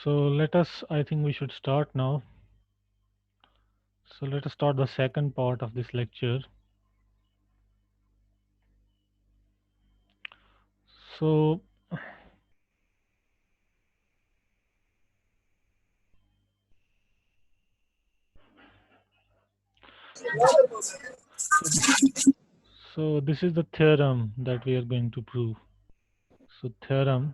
So I think we should start now. So let us start the second part of this lecture. So, so, so this is the theorem that we are going to prove. So theorem,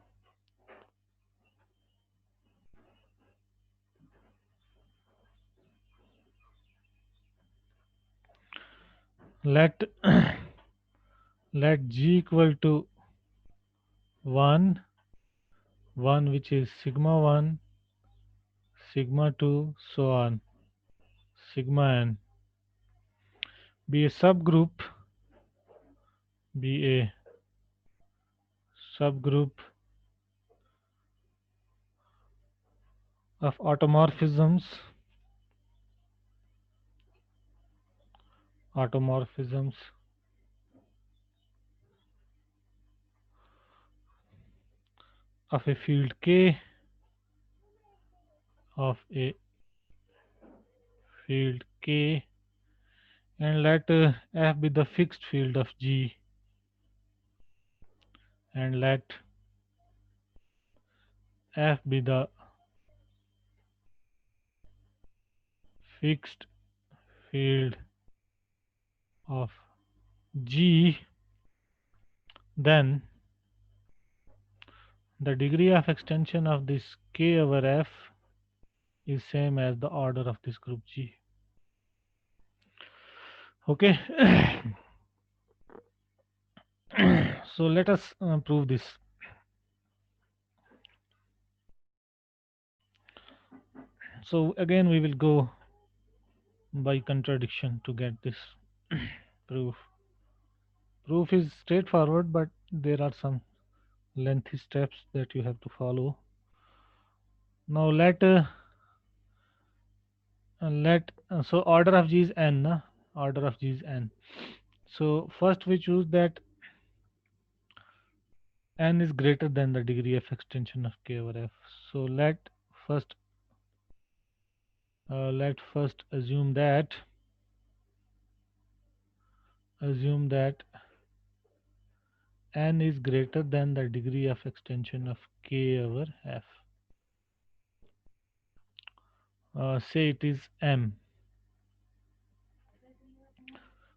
let let G equal to 1, 1 which is sigma 1, sigma 2, so on, sigma n, be a subgroup, be a subgroup of automorphisms of a field K, of a field K, and let F be the fixed field of G, and let F be the fixed field of G, then the degree of extension of this K over F is same as the order of this group G. Okay. So let us prove this. So again we will go by contradiction to get this proof. Proof is straightforward, but there are some lengthy steps that you have to follow. Now so order of G is n, order of G is n. So first we choose that n is greater than the degree of extension of K over F. So first let first assume that n is greater than the degree of extension of K over F. Say it is m.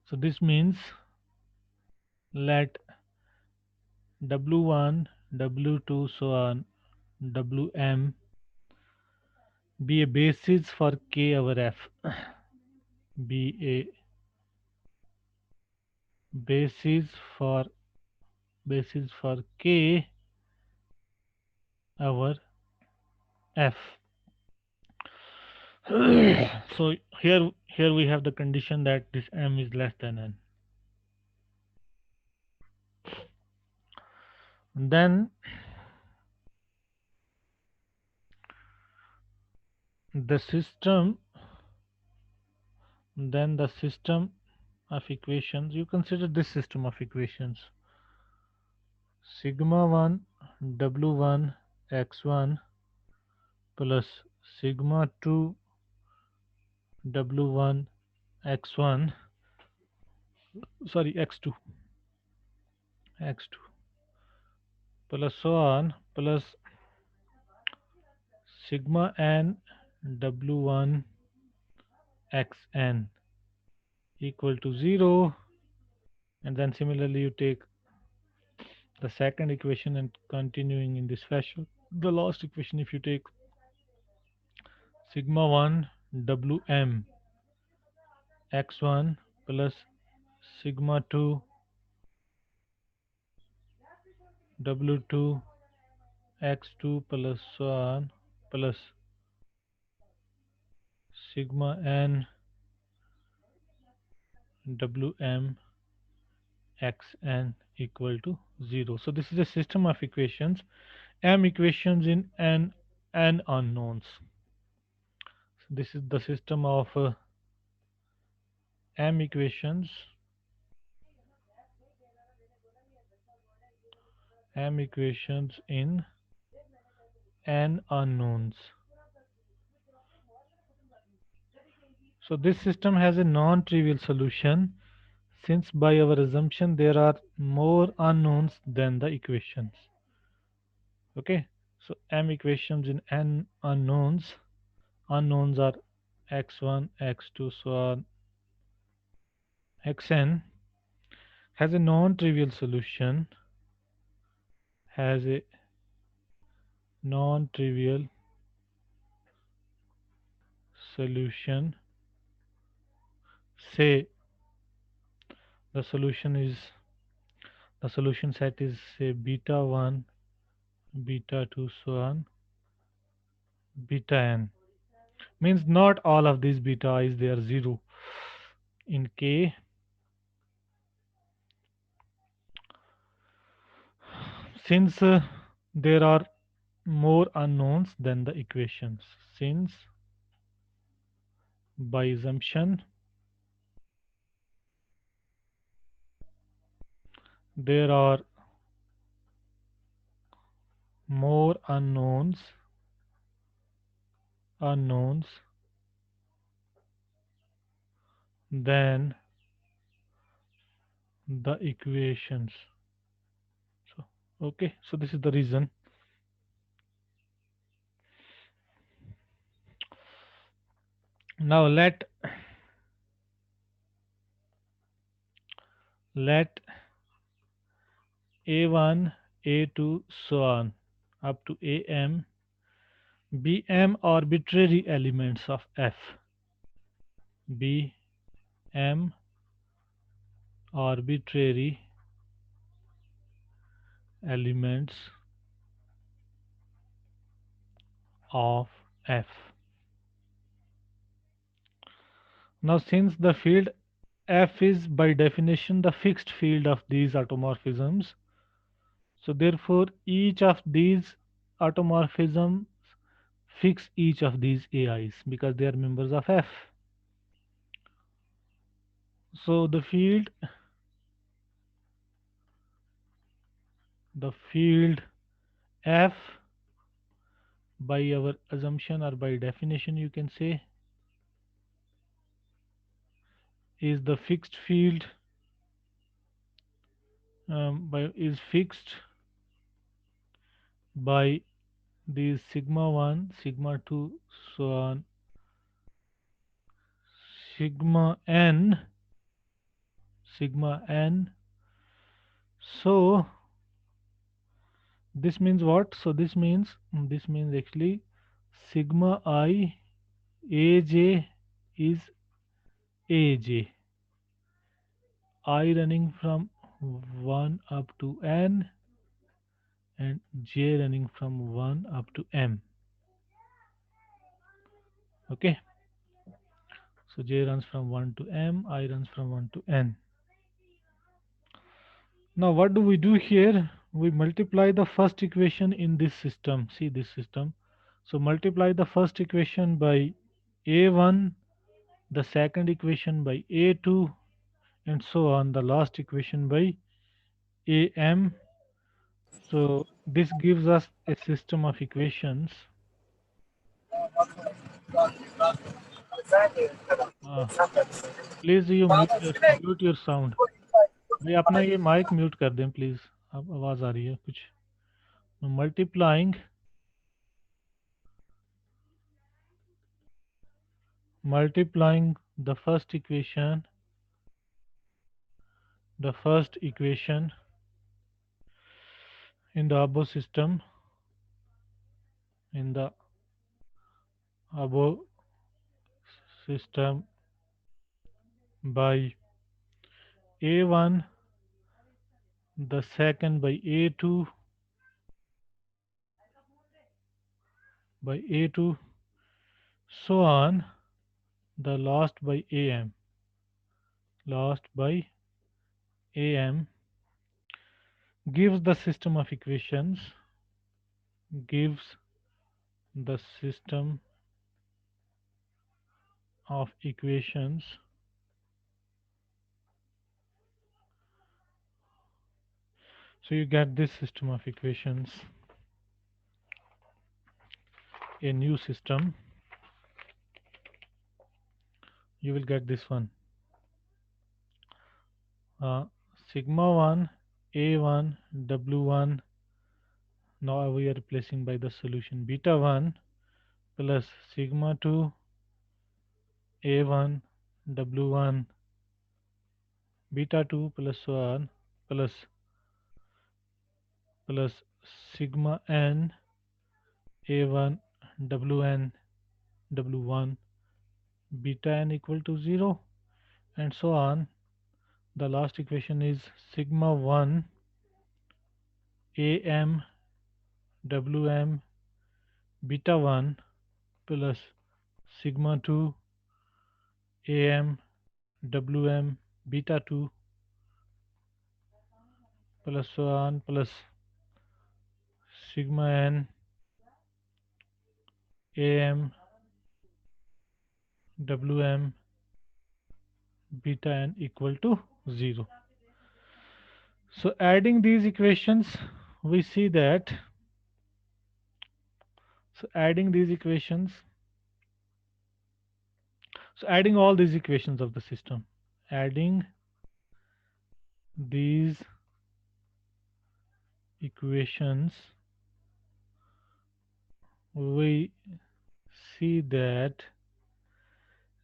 So this means let W1, W2, so on, Wm be a basis for K over F. Be a basis for K over F. So here we have the condition that this m is less than n. And then the system of equations, you consider this system of equations: sigma 1 W1 x1 plus sigma 2 W1 x1, sorry, x2 plus so on, plus sigma n W1 xn equal to 0. And then similarly you take the second equation and continuing in this fashion. The last equation, if you take sigma 1 Wm x1 plus sigma 2 W2 x2 plus so on, plus sigma n Wm xn equal to 0. So this is a system of equations, m equations in n unknowns. So this is the system of m equations in n unknowns. So this system has a non-trivial solution since by our assumption there are more unknowns than the equations. Okay, so m equations in n unknowns. Unknowns are x1, x2, so on xn has a non-trivial solution, has a non-trivial solution. Say the solution is the solution set is say beta 1, beta 2, so on beta n. Means not all of these beta i's they are 0 in k. Since there are more unknowns than the equations, since by assumption there are more unknowns than the equations. So okay, so this is the reason. Now let a1, a2, so on up to am be m arbitrary elements of f. Be m arbitrary elements of f. Now since the field f is by definition the fixed field of these automorphisms, so therefore each of these automorphisms fix each of these AIs because they are members of F. So the field F by our assumption or by definition you can say is the fixed field is fixed by these sigma 1, sigma 2, so on sigma n, sigma n. So this means what? So this means actually sigma I aj is aj, I running from 1 up to n and j running from 1 up to m. Okay, so j runs from 1 to m, I runs from 1 to n. Now what do we do here? We multiply the first equation in this system. See this system. So multiply the first equation by a1, the second equation by a2, and so on, the last equation by am. So this gives us a system of equations. uh, Please you mute your sound. भाई अपना ये mic mute कर दें please, अब आवाज आ रही है कुछ. Multiplying the first equation in the above system, in the above system by a1, the second by a2, so on, the last by am gives the system of equations, gives the system of equations. So you get this system of equations. a new system, you will get this one. uh, Sigma 1 A1 W1. Now we are replacing by the solution beta 1 plus sigma 2 A1 W1 beta 2 plus so on plus sigma n A1 Wn W1 beta n equal to 0, and so on. The last equation is sigma 1 Am Wm beta 1 plus sigma 2 Am Wm beta 2 plus so on plus sigma n Am Wm beta n equal to 0. So adding these equations, we see that, so adding these equations, so adding all these equations of the system, adding these equations, we see that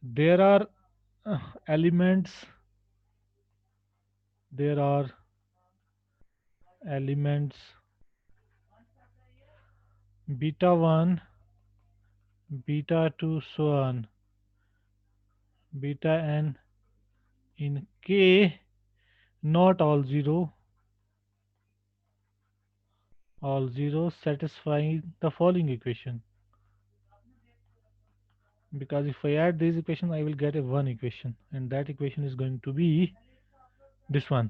there are elements, there are elements beta 1, beta 2, so on, beta n in K, not all 0, all 0 satisfying the following equation. Because if I add these equations, I will get a one equation, and that equation is going to be this one: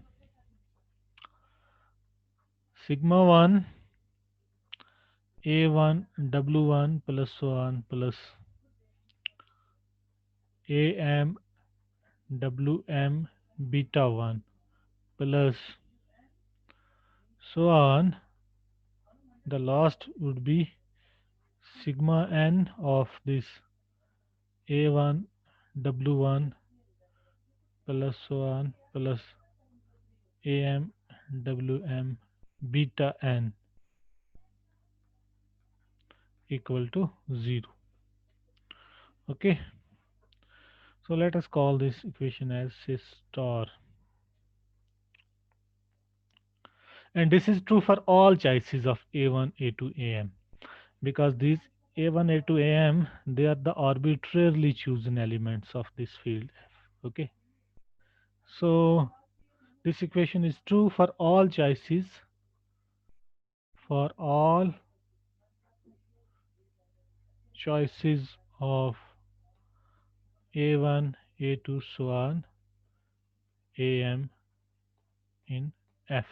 sigma 1 A1 W1 plus so on plus Am Wm beta 1 plus so on. The last would be sigma n of this A1 W1 plus so on plus Am Wm beta n equal to 0. Okay, so let us call this equation as C star, and this is true for all choices of A1 A2 Am, because these A1 A2 Am, they are the arbitrarily chosen elements of this field F. Okay, so this equation is true for all choices, for all choices of A1 A2 so on Am in F.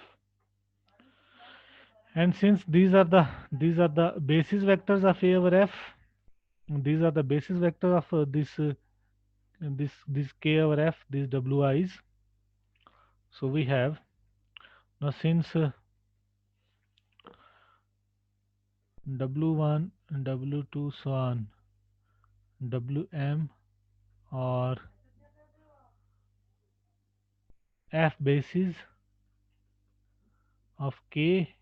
And since these are the basis vectors of A over F, these are the basis vector of this K over F, these Wi's. So we have, now since W1 and W2 so on Wm or F basis of K,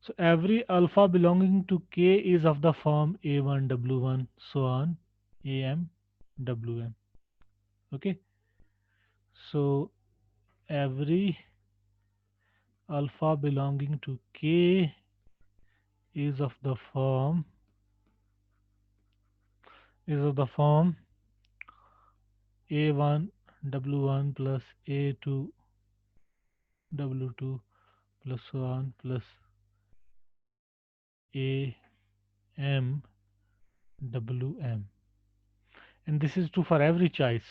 so every alpha belonging to K is of the form A1 W1 so on Am Wm. Okay, so every alpha belonging to K is of the form A1 W1 plus A2 W2 plus so on plus Am Wm, and this is true for every choice.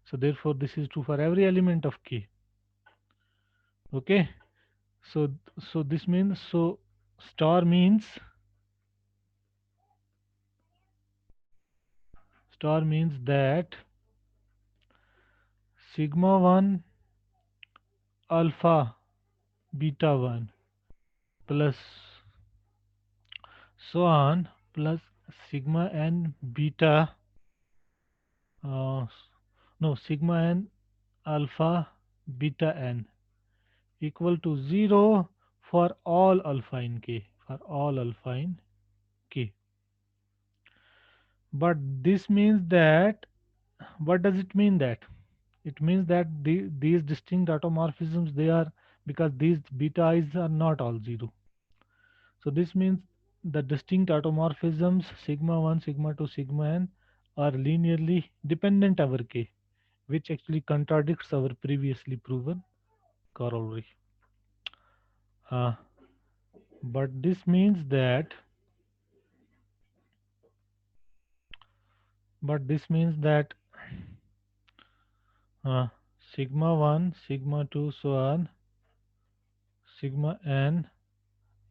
So therefore this is true for every element of K. Okay, so this means, so star means that sigma 1 alpha beta 1 plus so on plus sigma n beta, uh, no, sigma n alpha beta n equal to 0 for all alpha in k, for all alpha in k. But this means that, what does it mean that? It means that these distinct automorphisms, they are, because these beta i's are not all 0. So this means the distinct automorphisms sigma 1, sigma 2, sigma n are linearly dependent over k, which actually contradicts our previously proven corollary. Uh, but this means that, but this means that uh, sigma 1, sigma 2, so on, sigma n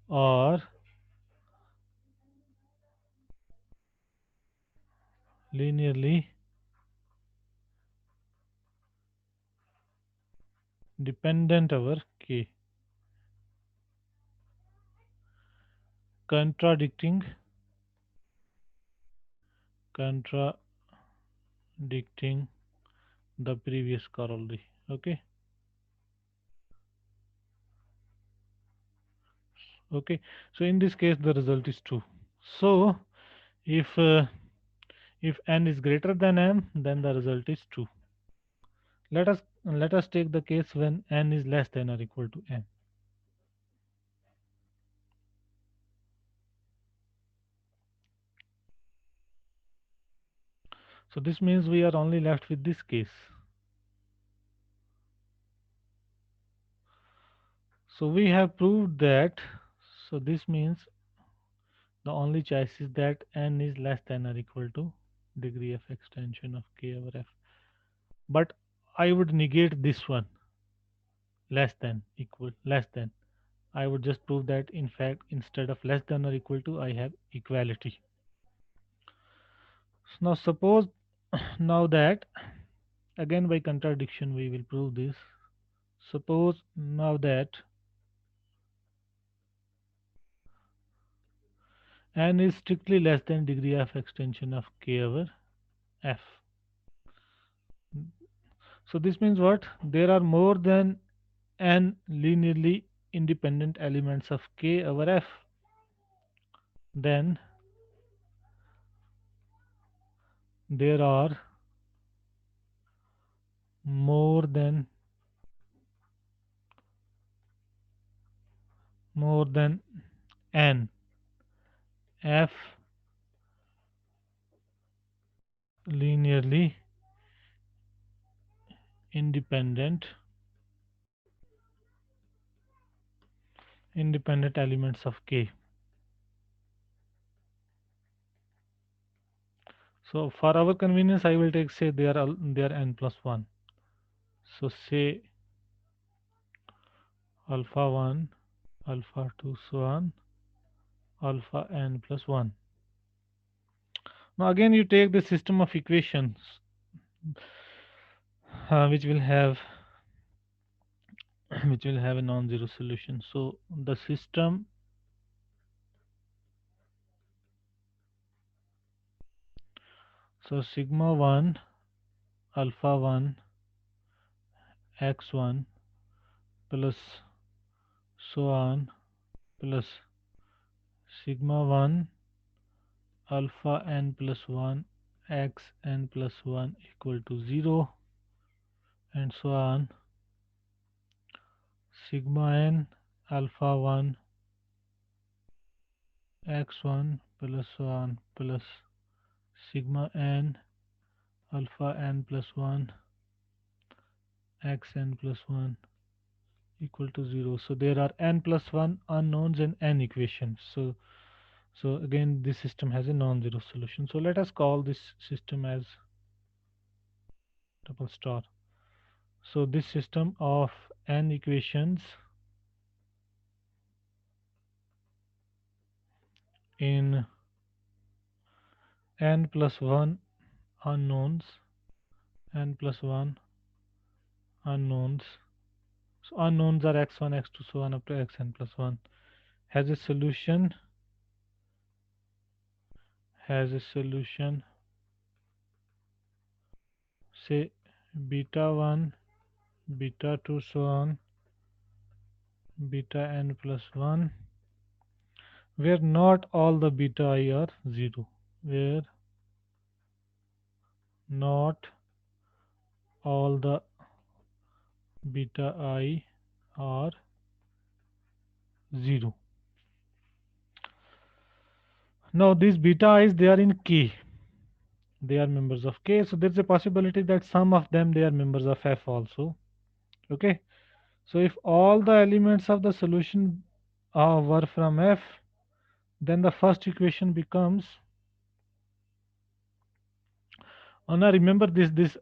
are linearly dependent over k, contradicting contradicting the previous corollary. Okay. Okay, so in this case the result is true. So if if n is greater than m, then the result is true. Let us take the case when n is less than or equal to m. So this means we are only left with this case. So we have proved that, so this means the only choice is that n is less than or equal to degree of extension of k over f. But I would negate this one, less than, equal, less than. I would just prove that in fact instead of less than or equal to, I have equality. So now suppose, now that, again by contradiction we will prove this. Suppose now that n is strictly less than degree of extension of k over f. So this means what? There are more than n linearly independent elements of k over f. Then there are more than n f linearly independent elements of k. So for our convenience, I will take, say they are n plus 1. So say alpha 1, alpha 2, so on, alpha n plus 1. Now again you take the system of equations which will have which will have a non-zero solution. So the system, so sigma 1, alpha 1, x1 plus so on plus sigma 1, alpha n plus 1, x n plus 1 equal to 0, and so on, sigma n alpha 1 x1 plus so on plus sigma n alpha n plus 1 x n plus 1 equal to 0. So there are n plus 1 unknowns and n equations. So again this system has a non-zero solution. So let us call this system as double star. So this system of n equations in n plus 1 unknowns, n plus 1 unknowns, so unknowns are x1, x2, so on up to xn plus 1, has a solution has a solution, say beta 1, beta 2, so on, beta n plus 1, where not all the beta I are 0, where not all the beta I are 0. Now these beta i's, they are in K, they are members of K, so there's a possibility that some of them, they are members of F also. Okay, so if all the elements of the solution were from F, then the first equation becomes, now remember this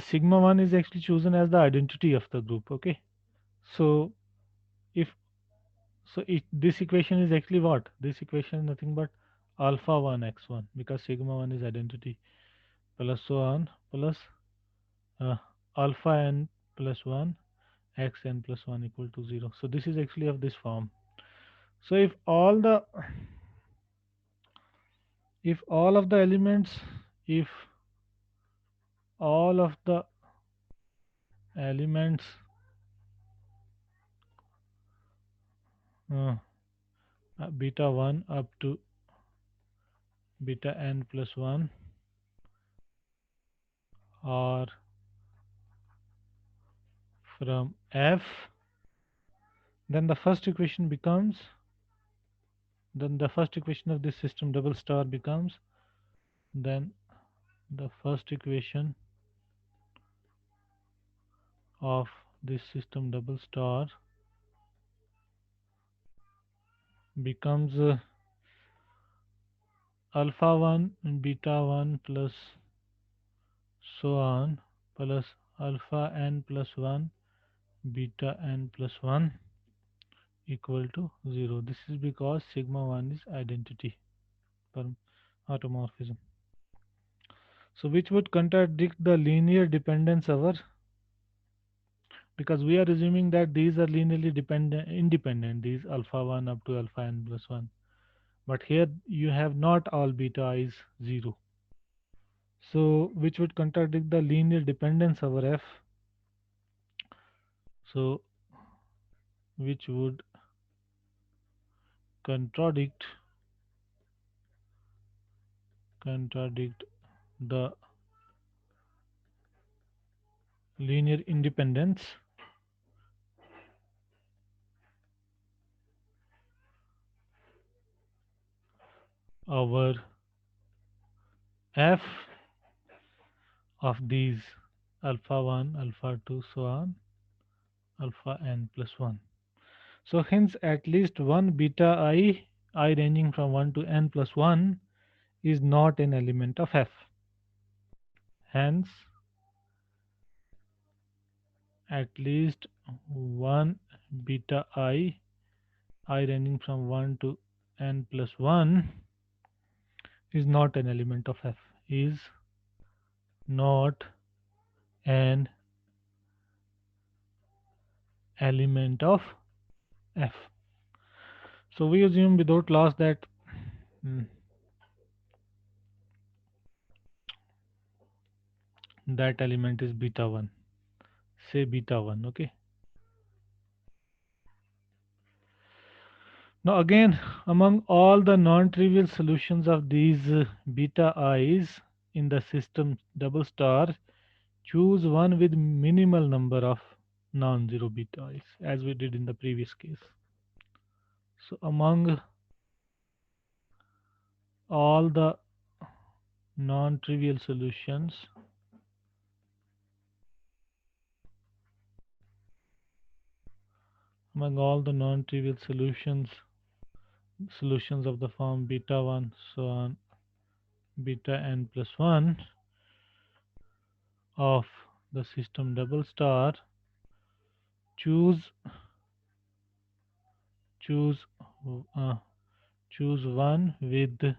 sigma 1 is actually chosen as the identity of the group. Okay, so if this equation is actually what, this equation is nothing but alpha 1 x1, because sigma 1 is identity, plus so on, plus uh, alpha n plus 1 x n plus 1 equal to 0. So this is actually of this form. So if all of the elements, if all of the elements uh, beta 1 up to beta n plus 1 are from F, then the first equation becomes, then the first equation of this system double star becomes, then the first equation of this system double star becomes alpha 1 beta 1 plus so on, plus alpha n plus 1 beta n plus 1 equal to 0. This is because sigma 1 is identity for automorphism. So which would contradict the linear dependence over, because we are assuming that these are linearly independent, these alpha 1 up to alpha n plus 1. But here you have not all beta is 0. So which would contradict the linear dependence over F. So which would contradict the linear independence over F of these alpha 1, alpha 2, so on, alpha n plus 1. So hence at least one beta I ranging from 1 to n plus 1 is not an element of F. Hence at least one beta I ranging from 1 to n plus 1 is not an element of F, is not an element of F. So we assume without loss that that element is beta 1, say beta 1. Okay, now again, among all the non-trivial solutions of these beta i's in the system double star, choose one with minimal number of non-zero beta i's, as we did in the previous case. So among all the non-trivial solutions, among all the non-trivial solutions of the form beta 1, so on, beta n plus 1 of the system double star, choose choose uh, choose one with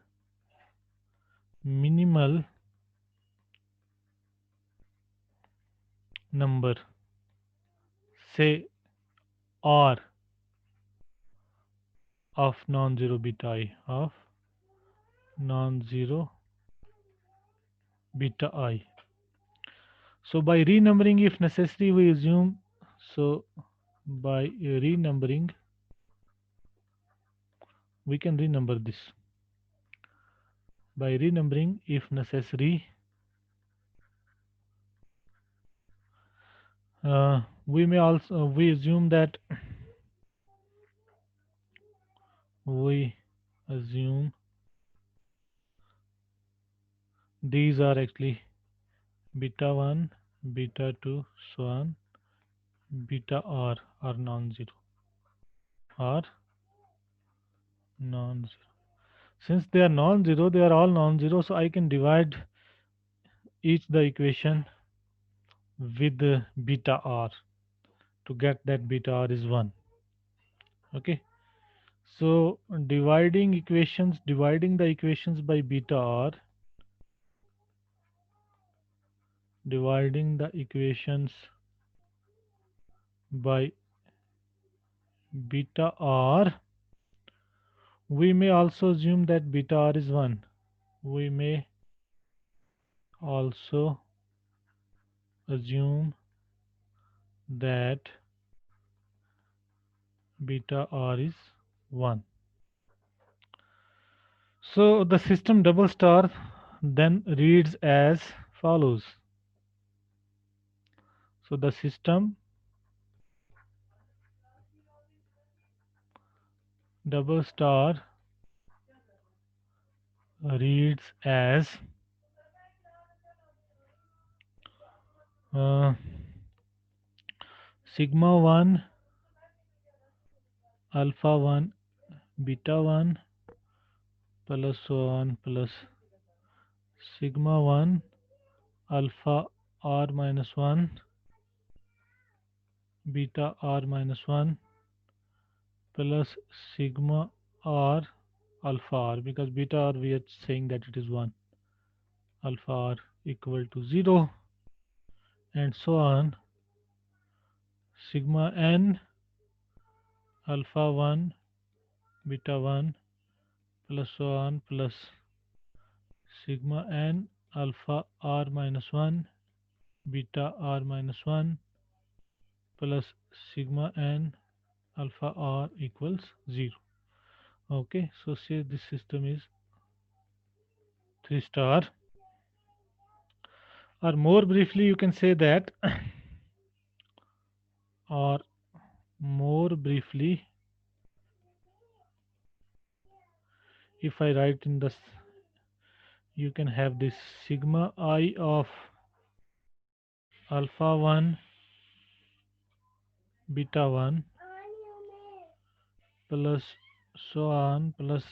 minimal number, say R, of non-zero beta I, of non-zero beta I. So by renumbering, if necessary, we assume, so by renumbering, we can renumber this. By renumbering, if necessary, we may also, we assume that, we assume these are actually beta 1, beta 2, so on, beta r are non-zero, are non-zero. Since they are non-zero, they are all non-zero, so I can divide each the equation with beta r to get that beta r is 1. Okay, so dividing the equations by beta r, dividing the equations by beta r, we may also assume that beta r is 1. We may also assume that beta r is 1. So the system double star then reads as follows. So the system double star reads as uh, sigma 1 alpha 1 beta 1 plus so on plus sigma 1 alpha r minus 1 beta r minus 1 plus sigma r alpha r, because beta r we are saying that it is 1, alpha r equal to 0, and so on, sigma n alpha 1 beta 1 plus so on plus sigma n alpha r minus 1 beta r minus 1 plus sigma n alpha r equals 0. Okay, so say this system is 3 star, or more briefly you can say that or more briefly, if I write in this, you can have this sigma I of alpha 1 beta 1 plus so on plus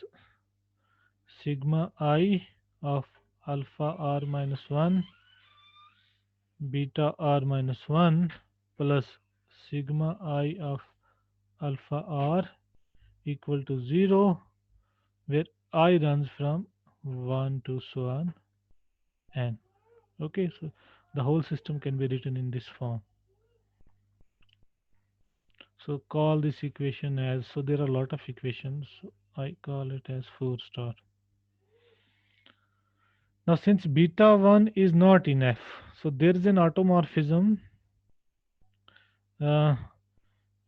sigma I of alpha r minus 1 beta r minus 1 plus sigma I of alpha r equal to 0, where I runs from 1 to so on n. Okay, so the whole system can be written in this form. So call this equation as, so there are a lot of equations, so I call it as 4 star. Now since beta 1 is not in F, so there is an automorphism uh,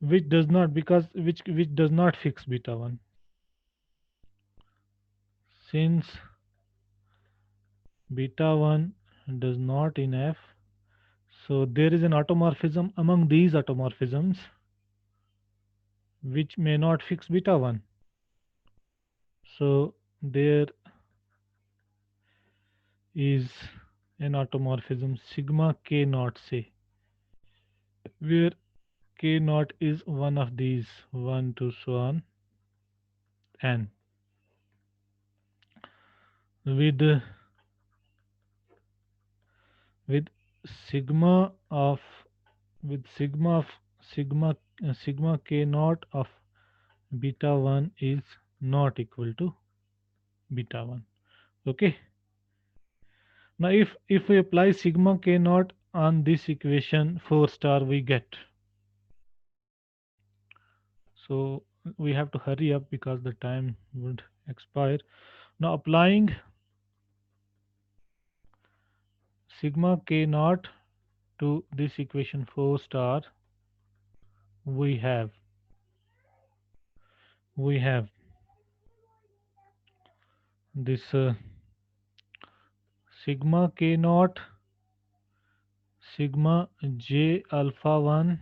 which does not, because which does not fix beta 1. Since beta 1 does not in F, so there is an automorphism among these automorphisms which may not fix beta 1. So there is an automorphism sigma k naught, say, where k naught is one of these 1 to so on n, with with sigma of with sigma k naught of beta 1 is not equal to beta 1. Okay, now if we apply sigma k naught on this equation 4 star, we get, so we have to hurry up because the time would expire. Now applying sigma k naught to this equation 4 star, we have we have this sigma k naught, sigma j alpha 1,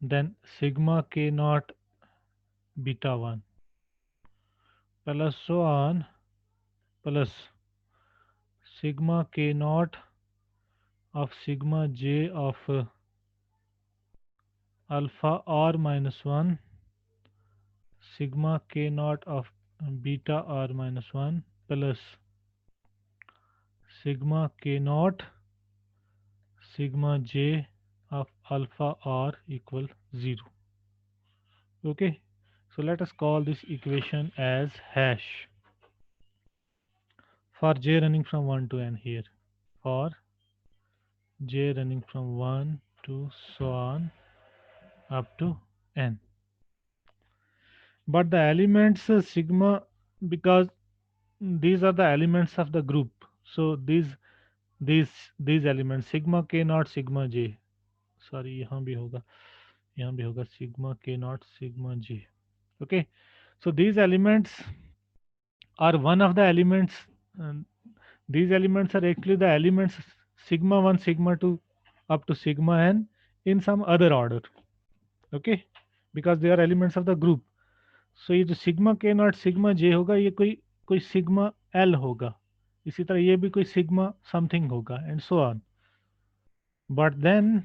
then sigma k naught beta 1, plus so on, plus sigma k naught of sigma j of alpha r minus 1, sigma k naught of beta r minus 1, plus sigma k naught sigma j of alpha r equal 0. Okay, so let us call this equation as hash for j running from 1 to n here, for j running from 1 to so on up to n. But the elements sigma, because these are the elements of the group, so these these elements sigma k naught sigma j, sorry यहाँ भी होगा sigma k naught sigma j. Okay, so these elements are one of the elements, and these elements are actually the elements sigma 1 sigma 2 up to sigma n in some other order. Okay, because they are elements of the group. So ये जो sigma के not sigma जे होगा, ये कोई कोई sigma L होगा, इसी तरह ये भी कोई सिग्मा समथिंग होगा, and so on. But then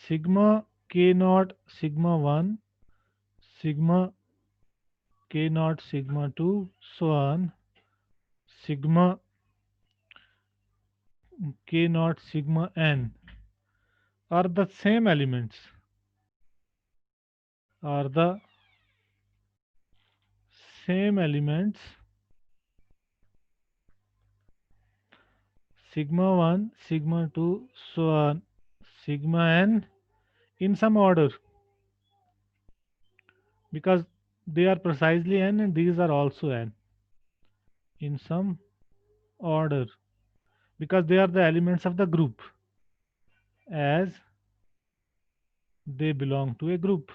sigma के नॉट सिग्मा 1, सिग्मा के not sigma 2, so on, sigma k naught sigma n are the same elements, are the same elements sigma 1 sigma 2 so on sigma n in some order, because they are precisely n and these are also n in some order, because they are the elements of the group, as they belong to a group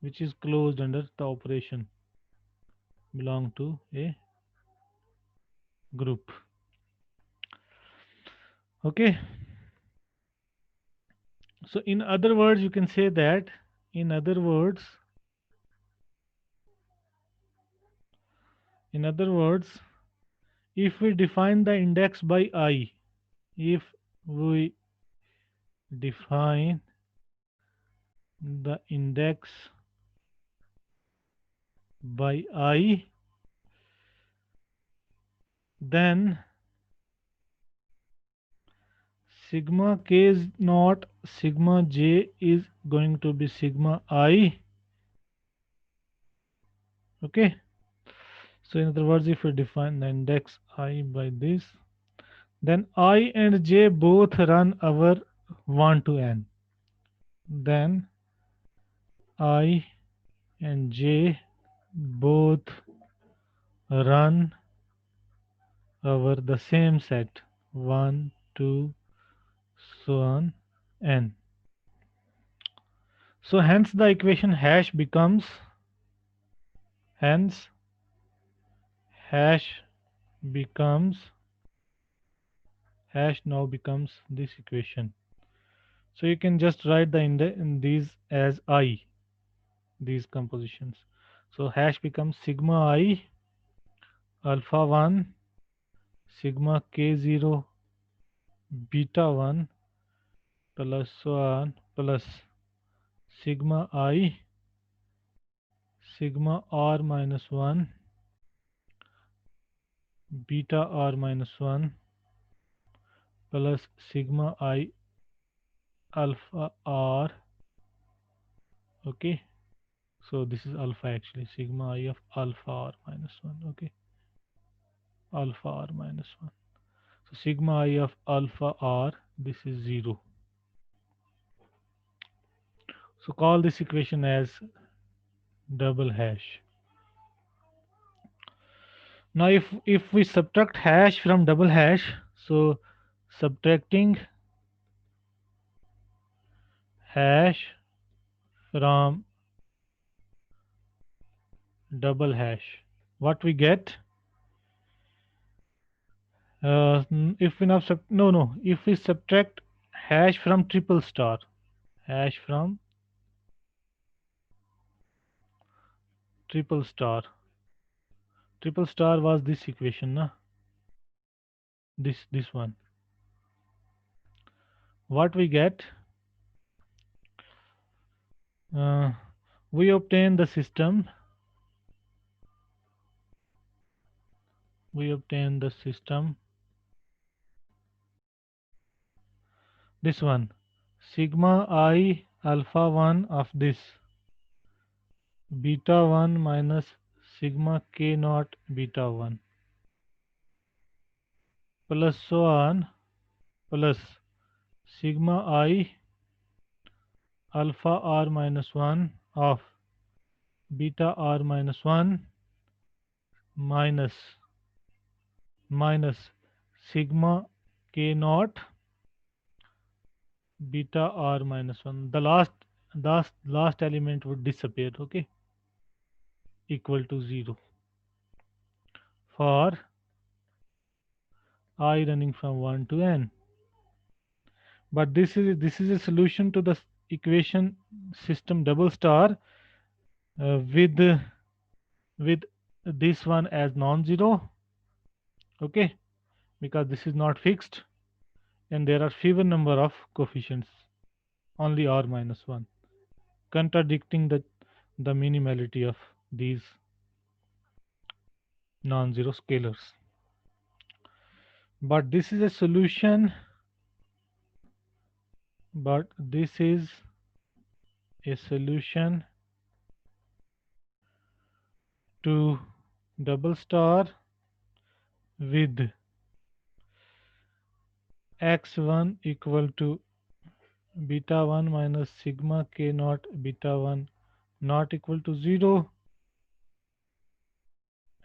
which is closed under the operation belong to a group. Okay, so in other words you can say that, in other words, in other words, if we define the index by I, if we define the index by I, then sigma k is not sigma j is going to be sigma I. Okay, so in other words, if we define the index I by this, then I and j both run over 1 to n, then I and j both run over the same set 1 2 so on n. So hence the equation hash becomes, hence hash becomes, hash now becomes this equation. So you can just write the in these as I, these compositions. So hash becomes sigma I alpha 1 sigma k0 beta 1 plus so on plus sigma I sigma r minus 1 beta r minus 1 plus sigma I alpha r. Okay, so this is alpha actually, sigma I of alpha r minus 1. Okay, alpha r minus 1. So sigma I of alpha r, this is 0. So call this equation as double hash. Now if we subtract hash from double hash, so subtracting hash from double hash, what we get, if we now no, if we subtract hash from triple star, hash from triple star, triple star was this equation, na? This one, what we get, uh, we obtain the system, we obtain the system, this one, sigma I alpha 1 of this beta 1 minus sigma k naught beta 1 plus so on plus sigma I alpha r minus 1 of beta r minus 1 minus minus sigma k naught beta r minus 1. The last element would disappear, okay, equal to 0 for I running from 1 to n. But this is a solution to the equation system double star, with this one as non-zero, okay, because this is not fixed and there are fewer number of coefficients, only r minus 1, contradicting the minimality of these non-zero scalars. But this is a solution, but this is a solution to double star with x1 equal to beta 1 minus sigma k naught beta 1 not equal to 0,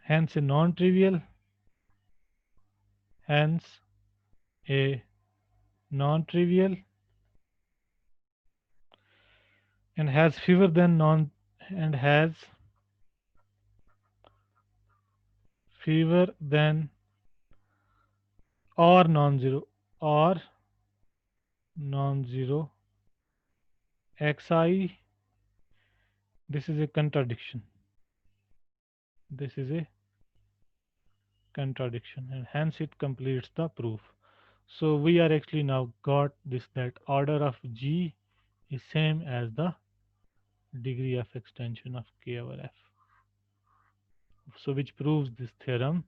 hence a non-trivial, hence a non-trivial, and has fewer than non and has fewer than or non-zero or non-zero xi. This is a contradiction, this is a contradiction, and hence it completes the proof. So we are actually now got this, that order of G is same as the degree of extension of K over F. So which proves this theorem.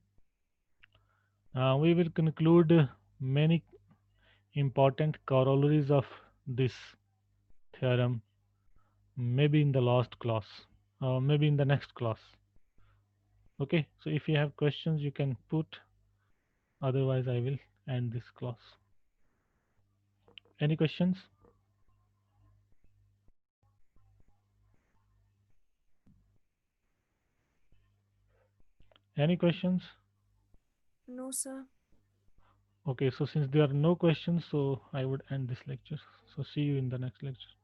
We will conclude many important corollaries of this theorem maybe in the last class or maybe in the next class. Okay, so if you have questions you can put, otherwise I will end this class. Any questions? Any questions? No, sir. Okay, so since there are no questions, so I would end this lecture. So see you in the next lecture.